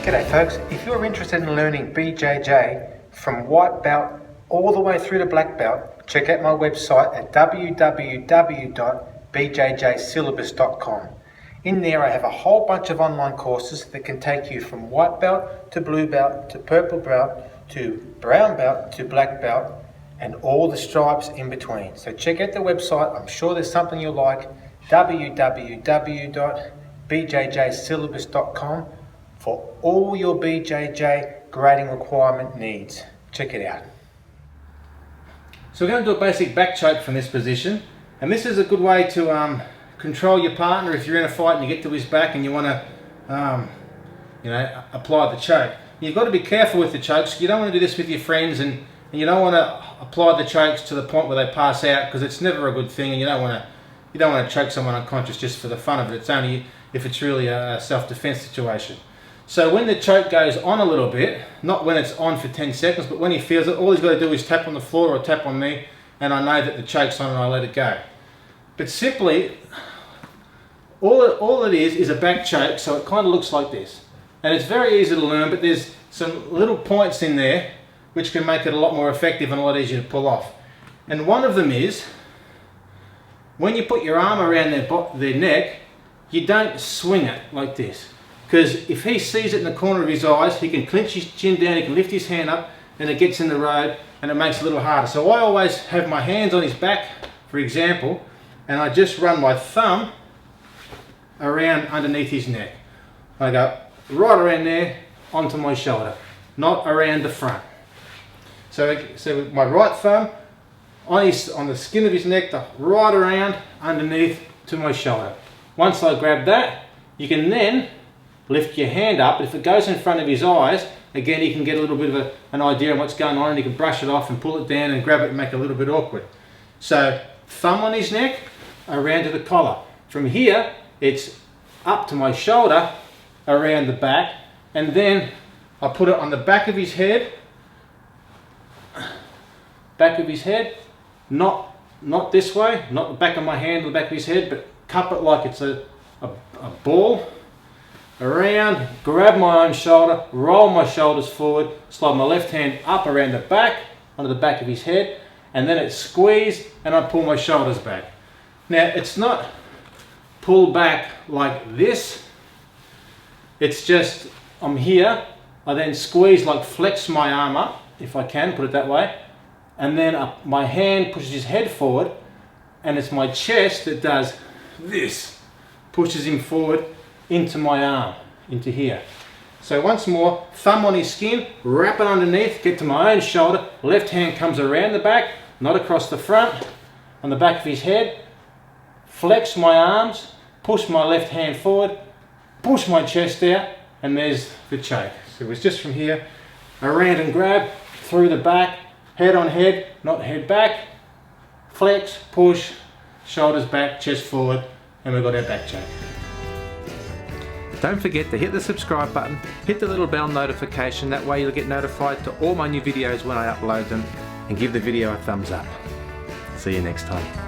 G'day folks, if you're interested in learning BJJ from white belt all the way through to black belt, check out my website at www.bjjsyllabus.com. In there I have a whole bunch of online courses that can take you from white belt to blue belt to purple belt to brown belt to black belt and all the stripes in between. So check out the website, I'm sure there's something you'll like, www.bjjsyllabus.com for all your BJJ grading requirement needs. Check it out. So we're going to do a basic back choke from this position, and this is a good way to control your partner if you're in a fight and you get to his back and you want to apply the choke. You've got to be careful with the chokes. You don't want to do this with your friends, and you don't want to apply the chokes to the point where they pass out, because it's never a good thing, and you don't want to choke someone unconscious just for the fun of it. It's only if it's really a self-defense situation. So when the choke goes on a little bit, not when it's on for 10 seconds, but when he feels it, all he's got to do is tap on the floor or tap on me, and I know that the choke's on and I let it go. But simply, all it is a back choke, so it kind of looks like this. And it's very easy to learn, but there's some little points in there which can make it a lot more effective and a lot easier to pull off. And one of them is, when you put your arm around their neck, you don't swing it like this. Because if he sees it in the corner of his eyes, he can clench his chin down, he can lift his hand up, and it gets in the road, and it makes it a little harder. So I always have my hands on his back, for example, and I just run my thumb around underneath his neck. I go right around there onto my shoulder, not around the front. So with my right thumb on the skin of his neck, right around underneath to my shoulder. Once I grab that, you can then lift your hand up. If it goes in front of his eyes, again, he can get a little bit of an idea of what's going on, and he can brush it off and pull it down and grab it and make it a little bit awkward. So thumb on his neck, around to the collar. From here, it's up to my shoulder, around the back, and then I put it on the back of his head, not this way, not the back of my hand or the back of his head, but cup it like it's a ball, around, grab my own shoulder, roll my shoulders forward, slide my left hand up around the back, onto the back of his head, and then it's squeezed and I pull my shoulders back. Now it's not pull back like this, it's just I'm here, I then squeeze, like flex my arm up, if I can put it that way, and then my hand pushes his head forward, and it's my chest that does this, pushes him forward into my arm, into here. So once more, thumb on his skin, wrap it underneath, get to my own shoulder, left hand comes around the back, not across the front, on the back of his head, flex my arms, push my left hand forward, push my chest out, and there's the choke. So it was just from here, around and grab, through the back, head on head, not head back, flex, push, shoulders back, chest forward, and we've got our back choke. Don't forget to hit the subscribe button, hit the little bell notification, that way you'll get notified to all my new videos when I upload them, and give the video a thumbs up. See you next time.